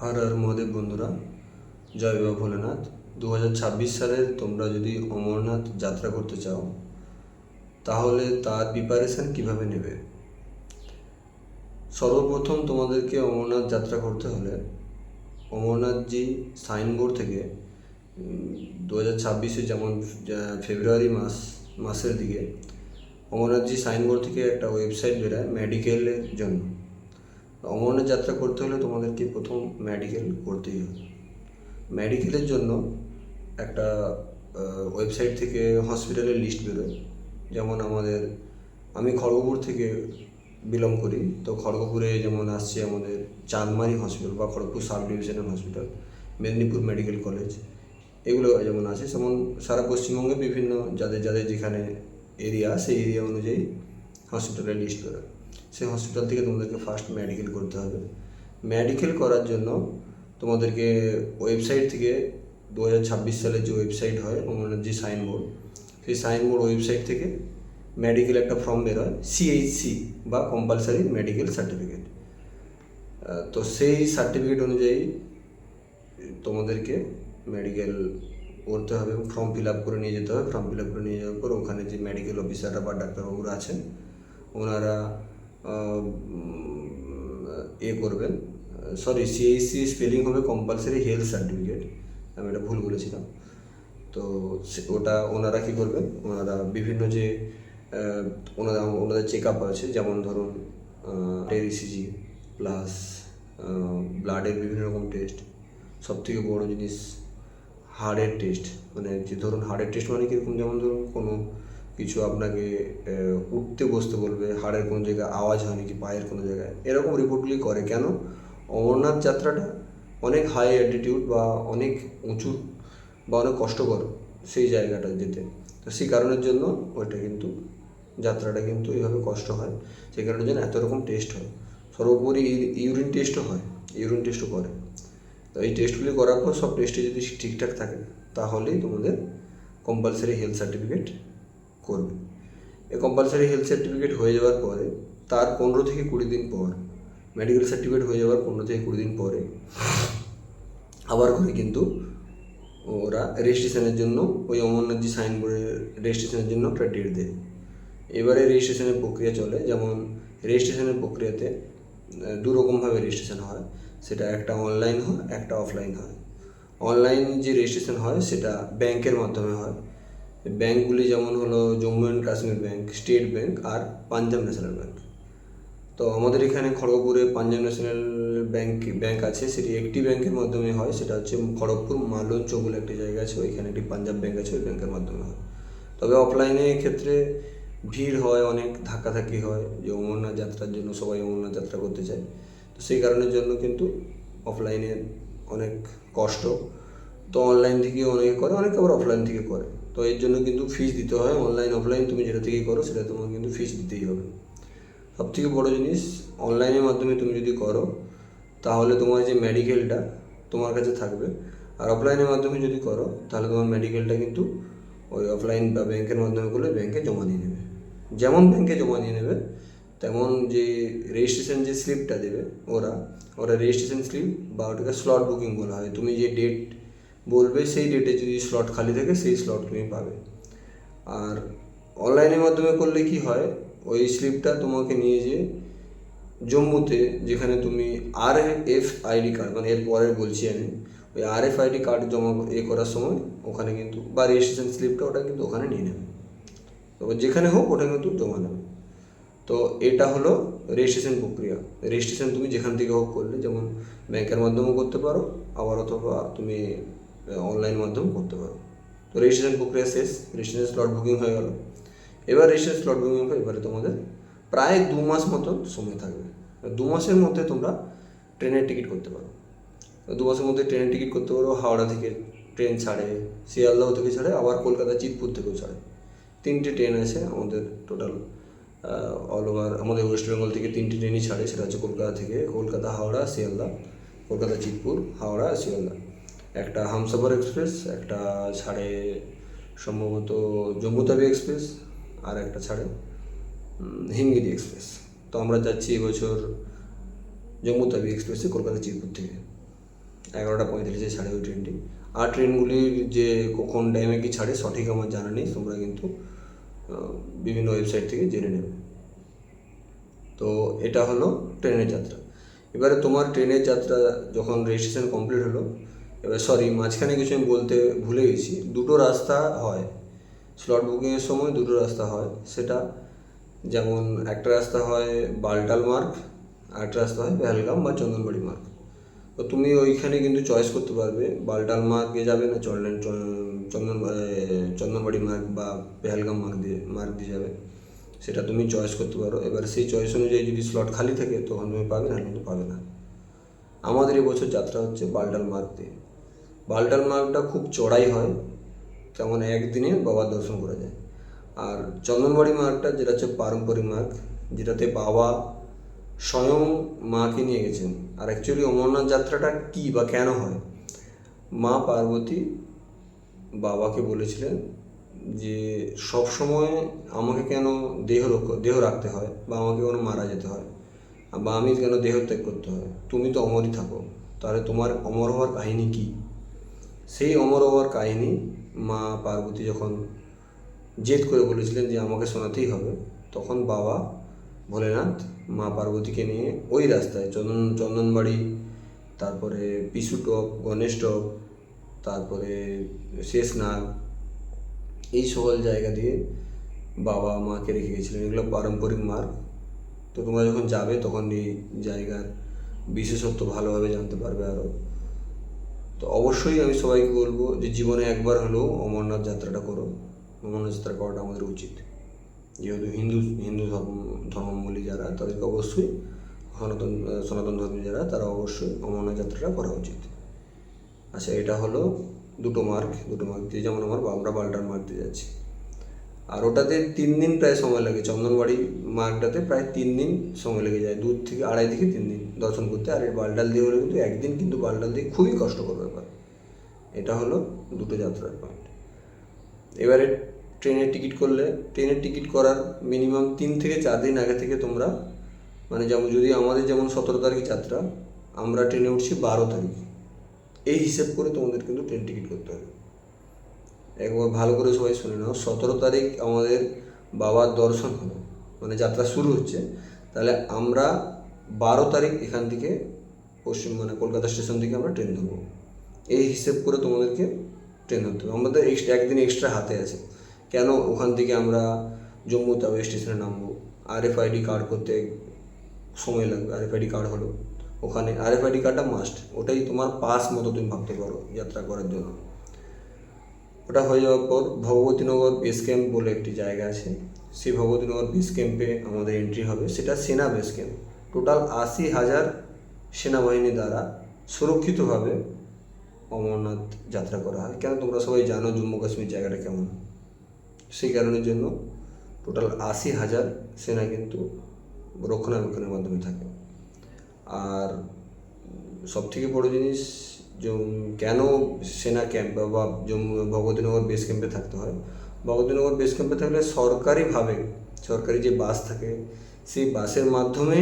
হর হর মহাদেব বন্ধুরা, জয় বাবা ভোলেনাথ। 2026 সালে তোমরা যদি অমরনাথ যাত্রা করতে চাও তাহলে তার প্রিপারেশান কিভাবে নেবে। সর্বপ্রথম তোমাদেরকে অমরনাথ যাত্রা করতে হলে অমরনাথজি সাইনবোর্ড থেকে 2026-এ যেমন ফেব্রুয়ারি মাসের দিকে অমরনাথজি সাইনবোর্ড থেকে একটা ওয়েবসাইট বেরোয় মেডিকেলের জন্য। অমরনাথ যাত্রা করতে হলে তোমাদেরকে প্রথম মেডিকেল করতেই হবে। মেডিকেলের জন্য একটা ওয়েবসাইট থেকে হসপিটালের লিস্ট বেরোয়। যেমন আমি খড়গপুর থেকে বিলং করি, তো খড়গপুরে যেমন আসছে আমাদের চাঁদমারি হসপিটাল বা Kharagpur sub divisional hospital, Medinipur medical college, এগুলো যেমন আছে। যেমন সারা পশ্চিমবঙ্গে বিভিন্ন যাদের যেখানে এরিয়া, সেই এরিয়া অনুযায়ী হসপিটালের লিস্ট বেরোয়। সেই হসপিটাল থেকে তোমাদেরকে ফার্স্ট মেডিকেল করতে হবে। মেডিকেল করার জন্য তোমাদেরকে ওয়েবসাইট থেকে 2026 সালের যে ওয়েবসাইট হয় অমরনাথজি সাইনবোর্ড, সেই সাইনবোর্ড ওয়েবসাইট থেকে মেডিকেল একটা ফর্ম বেরোয়, সিএইচসি বা কম্পালসারি মেডিকেল সার্টিফিকেট। তো সেই সার্টিফিকেট অনুযায়ী তোমাদেরকে মেডিকেল করতে হবে, ফর্ম ফিল আপ করে নিয়ে যেতে হবে। ফর্ম ফিল আপ করে নিয়ে যাওয়ার পর ওখানে যে মেডিকেল অফিসাররা বা ডাক্তারবাবুরা আছেন ওনারা করবেন। সিএইচসি স্পেলিং হবে কম্পালসারি হেলথ সার্টিফিকেট, আমি এটা ভুল বলেছিলাম। তো ওটা ওনারা কী করবেন, ওনারা বিভিন্ন যে ওনাদের চেক আপ আছে, যেমন ধরুন ইসিজি প্লাস ব্লাডের বিভিন্ন রকম টেস্ট, সবথেকে বড় জিনিস হার্টের টেস্ট। মানে যে ধরুন হার্টের টেস্ট মানে কীরকম, যেমন ধরুন কোনো কিছু আপনাকে উঠতে বসতে বলবে, হাড়ের কোনো জায়গায় আওয়াজ হয় নাকি পায়ের কোনো জায়গায়, এরকম রিপোর্টগুলি করে। কেন? অমরনাথ যাত্রাটা অনেক হাই অ্যাটিটিউড বা অনেক উঁচু বা অনেক কষ্টকর সেই জায়গাটা যেতে, তো সেই কারণের জন্য ওইটা কিন্তু যাত্রাটা কিন্তু এইভাবে কষ্ট হয়। সেই কারণের জন্য এত রকম টেস্ট হয়। সর্বোপরি ইউরিন টেস্টও হয়, ইউরিন টেস্টও করে। তো এই টেস্টগুলি করার পর সব টেস্টে যদি ঠিকঠাক থাকে তাহলেই তোমাদের কম্পালসারি হেলথ সার্টিফিকেট করবে। এই কম্পালসারি হেলথ সার্টিফিকেট হয়ে যাওয়ার পরে তার 15 থেকে 20 দিন পর, মেডিকেল সার্টিফিকেট হয়ে যাওয়ার 15 থেকে 20 দিন পরে আবার করে কিন্তু ওরা রেজিস্ট্রেশনের জন্য ওই অমরনাথজি সাইনবোর্ডের রেজিস্ট্রেশনের জন্য একটা ডেট দেয়। এবারে রেজিস্ট্রেশনের প্রক্রিয়া চলে, যেমন রেজিস্ট্রেশনের প্রক্রিয়াতে দুরকমভাবে রেজিস্ট্রেশন হয়। সেটা একটা অনলাইন হয়, একটা অফলাইন হয়। অনলাইন যে রেজিস্ট্রেশন হয় সেটা ব্যাংকের মাধ্যমে হয়। ব্যাঙ্কগুলি যেমন হলো Jammu and Kashmir bank, state bank আর পাঞ্জাব ন্যাশনাল ব্যাঙ্ক। তো আমাদের এখানে খড়গপুরে পাঞ্জাব ন্যাশনাল ব্যাঙ্ক আছে, সেটি একটি ব্যাংকের মাধ্যমে হয়। সেটা হচ্ছে খড়গপুর মালন চৌক বলে একটি জায়গা আছে, ওইখানে একটি পাঞ্জাব ব্যাঙ্ক আছে, ওই ব্যাংকের মাধ্যমে হয়। তবে অফলাইনে ক্ষেত্রে ভিড় হয়, অনেক ধাক্কাধাক্কি হয়, যে অমরনাথ যাত্রার জন্য সবাই অমরনাথ যাত্রা করতে চায়। তো সেই কারণের জন্য কিন্তু অফলাইনে অনেক কষ্ট। তো অনলাইন থেকেও অনেকে করে, অনেকে আবার অফলাইন থেকে করে। তো এর জন্য কিন্তু ফিস দিতে হয়। অনলাইন অফলাইন তুমি যেটা থেকেই করো সেটা তোমাকে কিন্তু ফিস দিতেই হবে। সবথেকে বড় জিনিস, অনলাইনের মাধ্যমে তুমি যদি করো তাহলে তোমার যে মেডিকেলটা তোমার কাছে থাকবে, আর অফলাইনের মাধ্যমে যদি করো তাহলে তোমার মেডিকেলটা কিন্তু ওই অফলাইন বা ব্যাংকের মাধ্যমে করলে ব্যাংকে জমা দিয়ে নেবে। যেমন ব্যাংকে জমা দিয়ে নেবে তেমন যে রেজিস্ট্রেশন যে স্লিপটা দেবে ওরা রেজিস্ট্রেশন স্লিপ বা ওটাকে স্লট বুকিং বলা হয়। তুমি যে ডেট বলবে সেই ডেটে যদি স্লট খালি থাকে সেই স্লট তুমি পাবে। আর অনলাইনের মাধ্যমে করলে কি হয়, ওই স্লিপটা তোমাকে নিয়ে যেয়ে জম্মুতে, যেখানে তুমি RFID কার্ড, মানে এর পরে বলছি আমি, ওই RFID কার্ড জমা করার সময় ওখানে কিন্তু, বা রেজিস্ট্রেশন স্লিপটা ওটা কিন্তু ওখানে নিয়ে নেবে। তো যেখানে হোক ওটা কিন্তু জমা নেবে। তো এটা হলো রেজিস্ট্রেশন প্রক্রিয়া। রেজিস্ট্রেশন তুমি যেখান থেকে হোক করলে, যেমন ব্যাংকের মাধ্যমেও করতে পারো, আবার অথবা তুমি অনলাইন মাধ্যমেও করতে পারো। তো রেজিস্ট্রেশন প্রক্রিয়া শেষ, রেজিস্ট্রেশন স্লট বুকিং হয়ে গেল। এবার রেজিস্ট্রেশন স্লট বুকিং হবে, এবারে তোমাদের প্রায় 2 মাস মতন সময় থাকবে। 2 মাসের মধ্যে তোমরা ট্রেনের টিকিট করতে পারো। 2 মাসের মধ্যে ট্রেনের টিকিট করতে পারো। হাওড়া থেকে ট্রেন ছাড়ে, শিয়ালদহ থেকে ছাড়ে, আবার কলকাতা চিতপুর থেকেও ছাড়ে। 3টে ট্রেন আছে আমাদের টোটাল অল ওভার আমাদের ওয়েস্ট বেঙ্গল থেকে। 3টে ট্রেনই ছাড়ে, সেটা হচ্ছে কলকাতা থেকে, কলকাতা হাওড়া শিয়ালদা, কলকাতা চিতপুর, হাওড়া শিয়ালদা। একটা হামসফর এক্সপ্রেস, একটা ছাড়ে সম্ভবত জম্মু তাবি এক্সপ্রেস, আর একটা ছাড়ে হিমগিরি এক্সপ্রেস। তো আমরা যাচ্ছি এবছর জম্মু তাবি এক্সপ্রেসে কলকাতা চিতপুর থেকে। 11:35 ছাড়ে ওই ট্রেনটি। আর ট্রেনগুলির যে কোন টাইমে কি ছাড়ে সঠিক আমার জানা নেই, তোমরা কিন্তু বিভিন্ন ওয়েবসাইট থেকে জেনে নেবে। তো এটা হলো ট্রেনের যাত্রা। এবারে তোমার ট্রেনের যাত্রা যখন রেজিস্ট্রেশন কমপ্লিট হলো, এবার মাঝখানে কিছু আমি বলতে ভুলে গেছি। দুটো রাস্তা হয় স্লট বুকিংয়ের সময়, দুটো রাস্তা হয়। সেটা যেমন একটা রাস্তা হয় বালটাল মার্গ, আর একটা রাস্তা হয় পেহেলগাম বা চন্দনবাড়ি মার্গ। তো তুমি ওইখানে কিন্তু চয়েস করতে পারবে বালটাল মার্গে যাবে না চন্দনবাড়ি মার্গ বা পেহেলগাম মার্গ দিয়ে যাবে, সেটা তুমি চয়েস করতে পারো। এবার সেই চয়েস অনুযায়ী যদি স্লট খালি থাকে তখন তুমি পাবে, না কিন্তু পাবে না। আমাদের এবছর যাত্রা হচ্ছে বালটাল মার্গ দিয়ে। বালটাল মার্গটা খুব চড়াই হয়, তেমন একদিনে বাবার দর্শন করা যায়। আর চন্দনবাড়ি মার্গটা যেটা হচ্ছে পারম্পরিক মার্গ, যেটাতে বাবা স্বয়ং মাকে নিয়ে গেছেন। আর অ্যাকচুয়ালি অমরনাথ যাত্রাটা কী বা কেন হয়, মা পার্বতী বাবাকে বলেছিলেন যে সব সময় আমাকে কেন দেহ রাখতে হয়, বা আমাকে কেন মারা যেতে হয়, বা আমি কেন দেহ ত্যাগ করতে হয়, তুমি তো অমরই থাকো, তাহলে তোমার অমর হওয়ার কাহিনী কী? সেই অমর হওয়ার কাহিনী মা পার্বতী যখন জেদ করে বলেছিলেন যে আমাকে শোনাতেই হবে, তখন বাবা ভোলেনাথ মা পার্বতীকে নিয়ে ওই রাস্তায় চন্দনবাড়ি, তারপরে পিসু টপ, গণেশ টপ, তারপরে শেষনাগ, এই সকল জায়গা দিয়ে বাবা মাকে রেখে গেছিলেন। এগুলো পারম্পরিক মার্গ। তো তোমরা যখন যাবে তখন এই জায়গার বিশেষত্ব ভালোভাবে জানতে পারবে আরও। তো অবশ্যই আমি সবাইকে বলবো যে জীবনে একবার হলেও অমরনাথ যাত্রাটা করো। অমরনাথ যাত্রা করাটা আমাদের উচিত। যেহেতু হিন্দু ধর্মাবলম্বী যারা, তাদেরকে অবশ্যই সনাতন ধর্মী যারা, তারা অবশ্যই অমরনাথ যাত্রাটা করা উচিত। আচ্ছা, এটা হলো দুটো মার্গ দিয়ে, যেমন আমরা বালটাল মার্গ দিয়ে যাচ্ছি। আর ওটাতে 3 দিন প্রায় সময় লাগে। চন্দনবাড়ি মার্গটাতে প্রায় 3 দিন সময় লেগে যায়, 2.5 থেকে 3 দিন দর্শন করতে। আর বালটাল দিয়ে হলে কিন্তু একদিন, কিন্তু বালটাল দিয়ে খুবই কষ্টকর ব্যাপার। এটা হলো দুটো যাত্রার পয়েন্ট। এবারে ট্রেনের টিকিট করার মিনিমাম 3 থেকে 4 দিন আগে থেকে তোমরা, মানে যেমন যদি আমাদের যেমন 17 তারিখ যাত্রা, আমরা ট্রেনে উঠছি 12 তারিখ, এই হিসেব করে তোমাদের কিন্তু ট্রেন টিকিট করতে হবে। একবার ভালো করে সবাই শুনে নাও, 17 তারিখ আমাদের বাবার দর্শন হলো, মানে যাত্রা শুরু হচ্ছে, তাহলে আমরা 12 তারিখ এখান থেকে কলকাতা স্টেশন থেকে আমরা ট্রেন ধরবো। এই হিসেব করে তোমাদেরকে ট্রেন ধরতে হবে। আমাদের একদিন এক্সট্রা হাতে আছে। কেন? ওখান থেকে আমরা জম্মু তাওয়াই স্টেশনে নামবো, RFID কার্ড করতে সময় লাগবে। RFID কার্ড হলো ওখানে, RFID কার্ডটা মাস্ট, ওটাই তোমার পাস মতো তুমি ভাবতে পারো যাত্রা করার জন্য। ওটা হয়ে যাওয়ার পর ভগবতীনগর বেস ক্যাম্প বলে একটি জায়গা আছে, সেই ভগবতীনগর বেস ক্যাম্পে আমাদের এন্ট্রি হবে। সেটা সেনা বেস ক্যাম্প। টোটাল 80,000 সেনাবাহিনী দ্বারা সুরক্ষিতভাবে অমরনাথ যাত্রা করা হয়। কেন? তোমরা সবাই জানো জম্মু কাশ্মীর জায়গাটা কেমন, সেই কারণের জন্য টোটাল 80,000 সেনা কিন্তু রক্ষণাবেক্ষণের মাধ্যমে থাকে। আর সবথেকে বড় জিনিস, কেন সেনা ক্যাম্প বা ভগবতীনগর বেস ক্যাম্পে থাকতে হয়? ভগবতীনগর বেস ক্যাম্পে থাকলে সরকারি যে বাস থাকে, সেই বাসের মাধ্যমে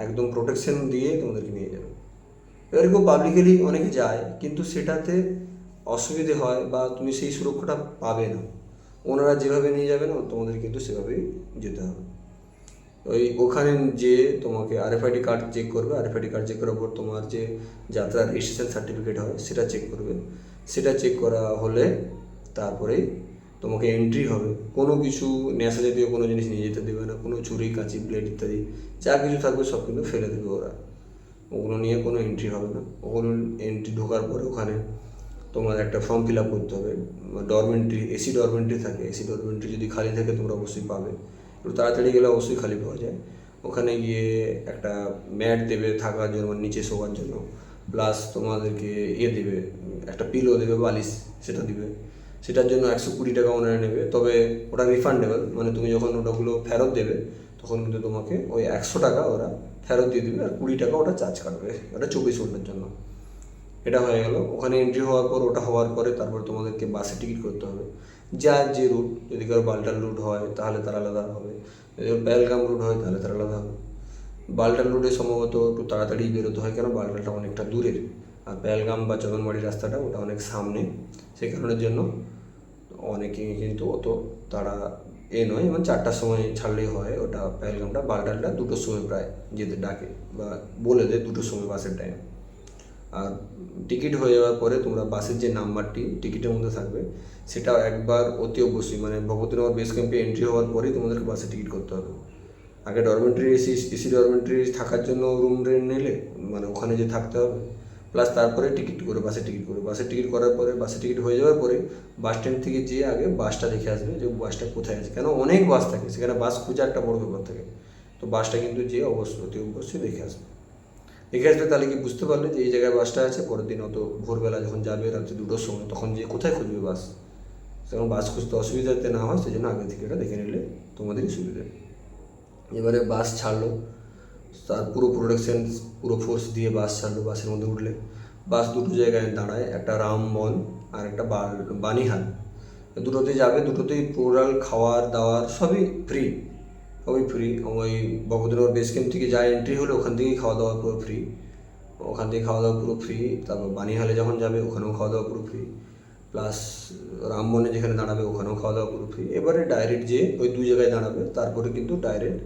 একদম প্রোটেকশন দিয়ে তোমাদেরকে নিয়ে যাবে। এবার কেউ পাবলিকলি অনেকে যায়, কিন্তু সেটাতে অসুবিধে হয় বা তুমি সেই সুরক্ষাটা পাবে না। ওনারা যেভাবে নিয়ে যাবে না, তোমাদের কিন্তু সেভাবেই যেতে হবে। ওখানে যে তোমাকে RFID কার্ড চেক করবে, RFID কার্ড চেক করার পর তোমার যে যাত্রার রেজিস্ট্রেশন সার্টিফিকেট হয় সেটা চেক করবে। সেটা চেক করা হলে তারপরেই তোমাকে এন্ট্রি হবে। কোনো কিছু নেশা জাতীয় কোনো জিনিস নিয়ে যেতে দেবে না, কোনো ছুরি, কাঁচি, ব্লেড ইত্যাদি যা কিছু থাকবে সব কিন্তু ফেলে দেবে ওরা। ওগুলো নিয়ে কোনো এন্ট্রি হবে না। ওগুলো এন্ট্রি ঢোকার পরে ওখানে তোমার একটা ফর্ম ফিল আপ করতে হবে। AC ডরমেন্ট্রি থাকে, AC ডরমেন্ট্রি যদি খালি থাকে তোমরা অবশ্যই পাবে। একটু তাড়াতাড়ি গেলে অবশ্যই খালি পাওয়া যায়। ওখানে গিয়ে একটা ম্যাট দেবে থাকার জন্য, নিচে শোয়ার জন্য, প্লাস তোমাদেরকে দেবে, একটা পিলো দেবে, বালিশ সেটা দিবে। সেটার জন্য 120 টাকা ওনারা নেবে, তবে ওটা রিফান্ডেবল, মানে তুমি যখন ওটাগুলো ফেরত দেবে তখন কিন্তু তোমাকে ওই 100 টাকা ওরা ফেরত দিয়ে দেবে, আর 20 টাকা ওটা চার্জ কাটবে, ওটা 24 ঘন্টার জন্য। এটা হয়ে গেল। ওখানে এন্ট্রি হওয়ার পর, ওটা হওয়ার পরে তারপর তোমাদেরকে বাসে টিকিট করতে হবে। যার যে রুট, যদি কারো বালটাল রুট হয় তাহলে তার আলাদা হবে, যদি পেহেলগাম রুট হয় তাহলে তার আলাদা হবে। বালটাল রুটে সম্ভবত একটু তাড়াতাড়ি বেরোতে হয়, কেন বালটালটা অনেকটা দূরের, আর পেহেলগাম বা চন্দনবাড়ি রাস্তাটা ওটা অনেক সামনে, সেই কারণের জন্য অনেকেই কিন্তু অত তারা নয়, এবং 4টার সময় ছাড়লেই হয়। ওটা পেহেলগামটা বালটালটা 2টোর সময় প্রায় যেতে ডাকে বা বলে দেয় 2টোর সময় বাসের টাইম। আর টিকিট হয়ে যাওয়ার পরে তোমরা বাসের যে নাম্বারটি টিকিটের মধ্যে থাকবে সেটা একবার অতি অবশ্যই, মানে ভগবতীনগর বেস ক্যাম্পে এন্ট্রি হওয়ার পরেই তোমাদেরকে বাসে টিকিট করতে হবে। আগে ডরমেন্টারি এসি ডরমেন্টারি থাকার জন্য রুম রেন্ট নিলে, মানে ওখানে যে থাকতে হবে, প্লাস তারপরে টিকিট করে বাসের টিকিট করার পরে বাসের টিকিট হয়ে যাওয়ার পরে বাস স্ট্যান্ড থেকে যেয়ে আগে বাসটা দেখে আসবে যে বাসটা কোথায় আছে, কেন অনেক বাস থাকে সেখানে, বাস খুঁজে একটা বড় ব্যাপার থাকে। তো বাসটা কিন্তু যেয়ে অতি অবশ্যই দেখে আসবে। তাহলে কি বুঝতে পারলে যে এই জায়গায় বাসটা আছে। পরের দিন অত ভোরবেলা যখন যাবে রাত্রি 2টোর সময়, তখন যে কোথায় খুঁজবে বাস, সেরকম বাস খুঁজতে অসুবিধা যাতে না হয় সেই জন্য আগে থেকে এটা দেখে নিলে তোমাদেরই সুবিধা। এবারে বাস ছাড়লো, তার পুরো প্রোটেকশন পুরো ফোর্স দিয়ে বাস ছাড়লো। বাসের মধ্যে উঠলে বাস দুটো জায়গায় দাঁড়ায়, একটা রামবন আর একটা বানিহাল। দুটোতে যাবে, দুটোতেই টোটাল খাওয়ার দাওয়ার সবই ফ্রি। ওই ভগবতীনগর বেস ক্যাম্প থেকে যা এন্ট্রি হলো ওখান থেকেই খাওয়া দাওয়া পুরো ফ্রি। তারপর বানিহালে যখন যাবে ওখানেও খাওয়া দাওয়া পুরো ফ্রি, প্লাস রামবনে যেখানে দাঁড়াবে ওখানেও খাওয়া দাওয়া পুরো ফ্রি। এবারে ডাইরেক্ট যে ওই 2 জায়গায় দাঁড়াবে, তারপরে কিন্তু ডাইরেক্ট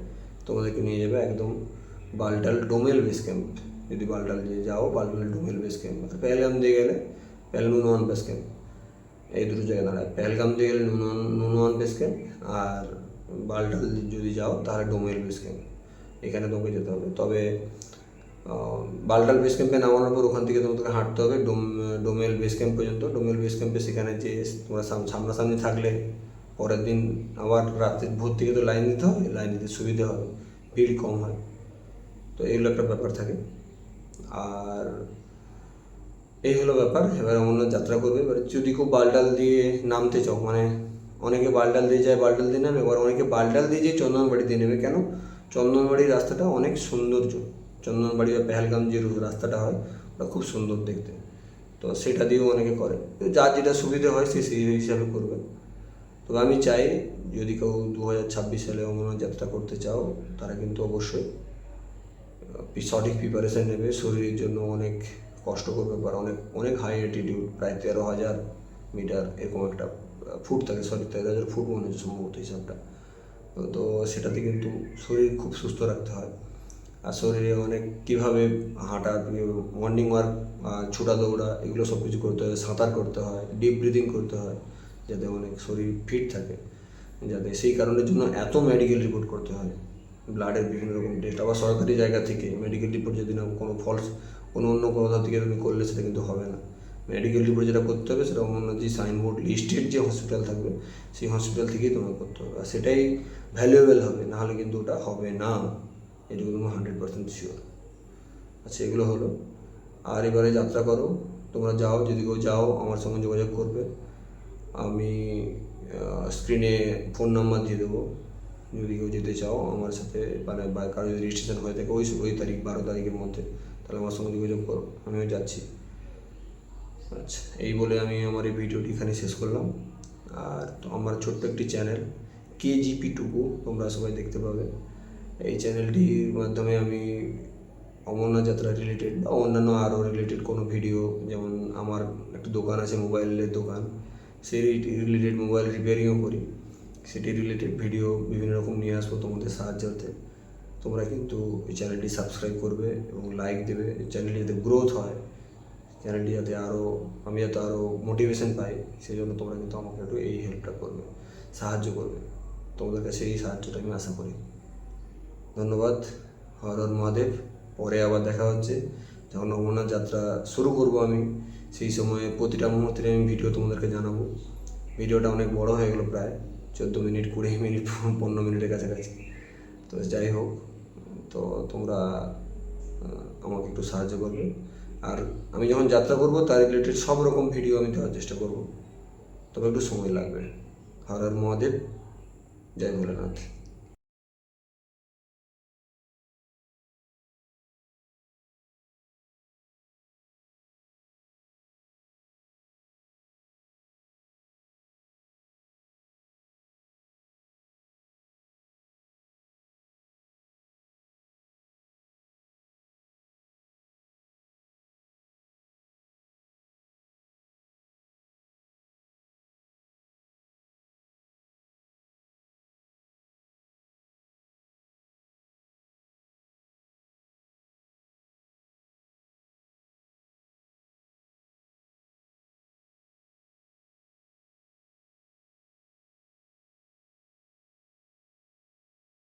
তোমাদেরকে নিয়ে যাবে একদম বালটাল ডোমেল বেস ক্যাম্প। যদি বালটাল দিয়ে যাও, বালটাল ডোমেল বেস ক্যাম্প। আর পেহেলগাম দিয়ে গেলে নুনওয়ান বেস ক্যাম্প। এই 2 জায়গায় দাঁড়ায়। পেহেলগাম দিয়ে গেলে নুনওয়ান বেস ক্যাম্প, আর বালটাল যদি যাও তাহলে ডোমেল বেস ক্যাম্প। এখানে তোমাকে যেতে হবে। তবে বালটাল বেস ক্যাম্পে নামানোর পর ওখান থেকে তোমাদেরকে হাঁটতে হবে ডোমেল বেস ক্যাম্প পর্যন্ত। ডোমেল বেস ক্যাম্পে সেখানে যে তোমরা সামনাসামনি থাকলে পরের দিন আবার রাত্রে ভোর থেকে তো লাইন দিতে হয়, লাইন দিতে সুবিধে হয়, ভিড় কম হয়। তো এইগুলো একটা ব্যাপার থাকে। আর এই হলো ব্যাপার। এবার অমরনাথ যাত্রা করবে। এবার যদি কেউ বালটাল দিয়ে নামতে চাও, মানে অনেকে বালটাল দিয়ে যায়, বালটাল দিয়ে নামে, এবার অনেকে বালটাল দিয়ে যেয়ে চন্দনবাড়ি দিয়ে নেবে। কেন? চন্দনবাড়ির রাস্তাটা অনেক সৌন্দর্য। চন্দনবাড়ি বা পেহেলগাম যে রাস্তাটা হয় ওটা খুব সুন্দর দেখতে। তো সেটা দিয়েও অনেকে করে, যার যেটা সুবিধে হয় সে সেই হিসাবে করবে। তবে আমি চাই যদি কেউ 2026 সালে অমরনাথ যাত্রা করতে চাও তারা কিন্তু অবশ্যই সঠিক প্রিপারেশান নেবে। শরীরের জন্য অনেক কষ্টকর ব্যাপার, অনেক হাই অ্যাটিটিউড, প্রায় 13,000 মিটার এরকম একটা ফুট থাকে, 13,000 ফুট মনে হচ্ছে সম্ভবত হিসাবটা। তো সেটাতে কিন্তু শরীর খুব সুস্থ রাখতে হয়। আর শরীরে অনেক কীভাবে হাঁটা, মর্নিং ওয়ার্ক, ছোটা দৌড়া, এগুলো সব কিছু করতে হয়, সাঁতার করতে হয়, ডিপ ব্রিদিং করতে হয়, যাতে অনেক শরীর ফিট থাকে। যাতে সেই কারণের জন্য এত মেডিকেল রিপোর্ট করতে হয়, ব্লাডের বিভিন্ন রকম টেস্ট। আবার সরকারি জায়গা থেকে মেডিকেল রিপোর্ট যদি না কোনো অন্য কোথাও থেকে তুমি করলে সেটা কিন্তু হবে না। মেডিকেল রিপোর্ট যেটা করতে হবে সেটা অন্য যে সাইনবোর্ড লিস্টেড যে হসপিটাল থাকবে সেই হসপিটাল থেকেই তোমাকে করতে হবে, আর সেটাই ভ্যালুয়েবল হবে, নাহলে কিন্তু ওটা হবে না, এটুকু তুমি 100% শিওর। আচ্ছা, এগুলো হলো। আর এবারে যাত্রা করো, তোমরা যাও, যদি কেউ যাও আমার সঙ্গে যোগাযোগ করবে। আমি স্ক্রিনে ফোন নাম্বার দিয়ে দেবো। যদি কেউ যেতে চাও আমার সাথে, মানে বা কারো যদি রেজিস্ট্রেশন হয়ে থাকে ওই তারিখ 12 তারিখের মধ্যে, তাহলে আমার সঙ্গে যোগাযোগ করো, আমিও যাচ্ছি। আচ্ছা, এই বলে আমি আমার এই ভিডিওটি এখানে শেষ করলাম। আর আমার ছোট্ট একটি চ্যানেল KGP টুকু তোমরা সবাই দেখতে পাবে। এই চ্যানেলটির মাধ্যমে আমি অমরনাথ যাত্রা রিলেটেড বা অন্যান্য আরও রিলেটেড কোনো ভিডিও, যেমন আমার একটা দোকান আছে, মোবাইলের দোকান, সেই রিলেটেড মোবাইল রিপেয়ারিংও করি, সেটি রিলেটেড ভিডিও বিভিন্ন রকম নিয়ে আসবো তোমাদের সাহায্যার্থে। তোমরা কিন্তু এই চ্যানেলটি সাবস্ক্রাইব করবে এবং লাইক দেবে। চ্যানেলটি যাতে গ্রোথ হয়, চ্যানেলটি যাতে আমি যাতে আরও মোটিভেশন পাই, সেই জন্য তোমরা কিন্তু আমাকে একটু এই হেল্পটা করবে, সাহায্য করবে। তোমাদের কাছে এই সাহায্যটা আমি আশা করি। ধন্যবাদ। হর হর মহাদেব। পরে আবার দেখা হচ্ছে যখন অমরনাথ যাত্রা শুরু করব আমি, সেই সময়ে প্রতিটা মুহূর্তে আমি ভিডিও তোমাদেরকে জানাবো। ভিডিওটা অনেক বড় হয়ে গেলো, প্রায় 14 মিনিট, 20 মিনিট, 15 মিনিটের কাছাকাছি। তো যাই হোক, তো তোমরা আমাকে একটু সাহায্য করবে। আর আমি যখন যাত্রা করব তার রিলেটেড সব রকম ভিডিও আমি দেওয়ার চেষ্টা করব, তবে একটু সময় লাগবে। হর হর মহাদেব। জয় ভোলেনাথ।